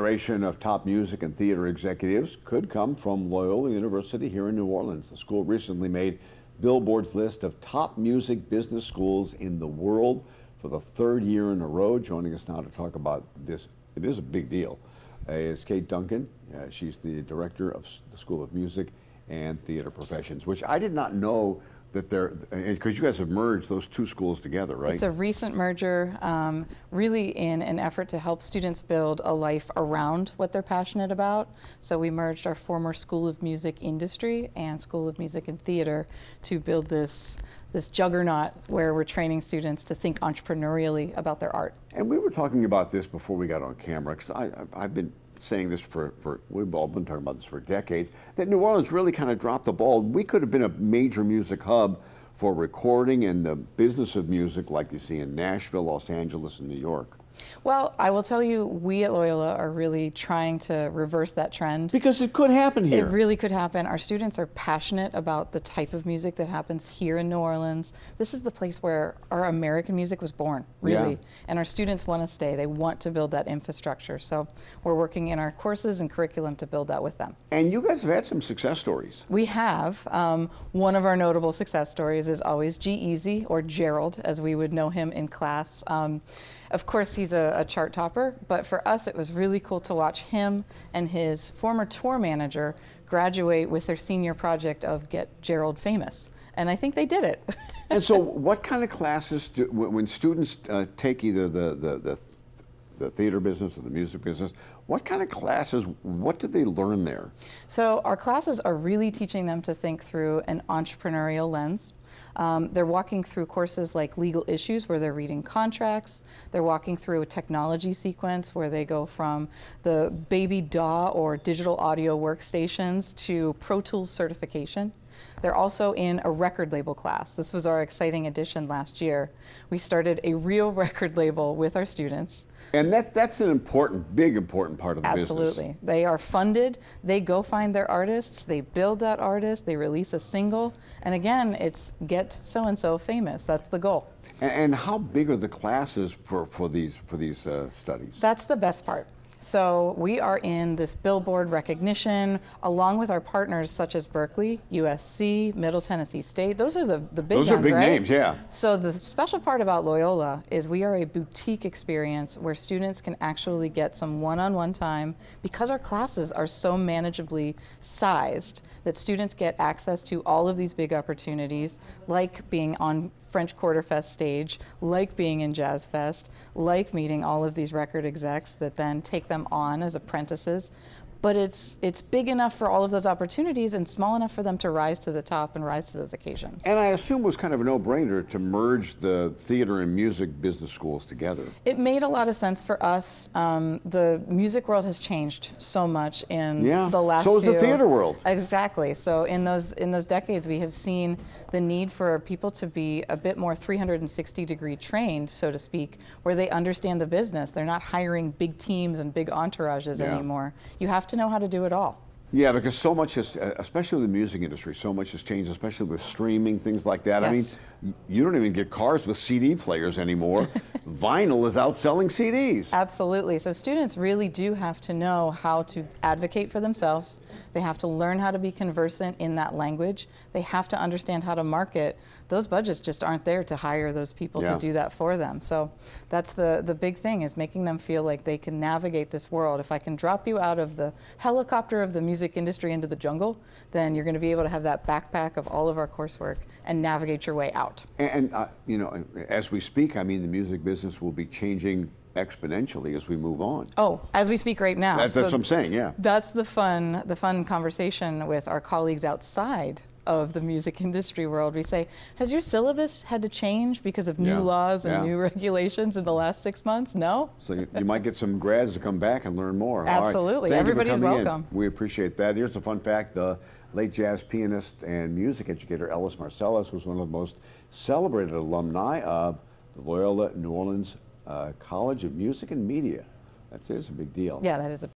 Generation of top music and theater executives could come from Loyola University here in New Orleans. The school recently made Billboard's list of top music business schools in the world for the third year in a row. Joining us now to talk about this, it is a big deal, is Kate Duncan. She's the director of the School of Music and Theater Professions, which I did not know that they're, because you guys have merged those two schools together, right? It's a recent merger, really in an effort to help students build a life around what they're passionate about. So we merged our former School of Music Industry and School of Music and Theater to build this juggernaut where we're training students to think entrepreneurially about their art. And we were talking about this before we got on camera, because I've been saying this we've all been talking about this for decades, that New Orleans really kind of dropped the ball. We could have been a major music hub for recording and the business of music like you see in Nashville, Los Angeles, and New York. Well, I will tell you, we at Loyola are really trying to reverse that trend. Because it could happen here. It really could happen. Our students are passionate about the type of music that happens here in New Orleans. This is the place where our American music was born, really. Yeah. And our students want to stay. They want to build that infrastructure. So we're working in our courses and curriculum to build that with them. And you guys have had some success stories. We have. One of our notable success stories is always G-Eazy, or Gerald, as we would know him in class. Of course, he's a chart topper, but for us it was really cool to watch him and his former tour manager graduate with their senior project of Get Gerald Famous. And I think they did it. And so what kind of classes, when students take either the theater business or the music business, what kind of classes, what do they learn there? So our classes are really teaching them to think through an entrepreneurial lens. They're walking through courses like legal issues where they're reading contracts. They're walking through a technology sequence where they go from the baby DAW or digital audio workstations to Pro Tools certification. They're also in a record label class. This was our exciting addition last year. We started a real record label with our students. And that's an big important part of the business. Absolutely. They are funded. They go find their artists. They build that artist. They release a single. And again, it's get so-and-so famous. That's the goal. And how big are the classes for these studies? That's the best part. So we are in this Billboard recognition, along with our partners such as Berkeley, USC, Middle Tennessee State. Those are the big ones, right? Those are big names, yeah. So the special part about Loyola is we are a boutique experience where students can actually get some one-on-one time because our classes are so manageably sized that students get access to all of these big opportunities, like being on French Quarter Fest stage, like being in Jazz Fest, like meeting all of these record execs that then take them on as apprentices. But it's big enough for all of those opportunities and small enough for them to rise to the top and rise to those occasions. And I assume it was kind of a no-brainer to merge the theater and music business schools together. It made a lot of sense for us. The music world has changed so much in the last so has the theater world. Exactly. So in those decades, we have seen the need for people to be a bit more 360-degree trained, so to speak, where they understand the business. They're not hiring big teams and big entourages anymore. You have to know how to do it all. Yeah, because so much has, especially with the music industry, so much has changed, especially with streaming, things like that. Yes. I mean, you don't even get cars with CD players anymore. Vinyl is outselling CDs. Absolutely. So students really do have to know how to advocate for themselves. They have to learn how to be conversant in that language. They have to understand how to market. Those budgets just aren't there to hire those people to do that for them. So that's the big thing, is making them feel like they can navigate this world. If I can drop you out of the helicopter of the music industry into the jungle, then you're going to be able to have that backpack of all of our coursework and navigate your way out. And you know, as we speak, I mean, the music business will be changing exponentially as we move on. Oh, as we speak right now. That's what I'm saying, yeah. That's the fun conversation with our colleagues outside of the music industry world. We say, has your syllabus had to change because of new laws and new regulations in the last 6 months? No? So you might get some grads to come back and learn more. Absolutely. Everybody's welcome. We appreciate that. Here's a fun fact. The late jazz pianist and music educator Ellis Marcellus was one of the most celebrated alumni of the Loyola New Orleans College of Music and Media. That's a big deal. Yeah, that is a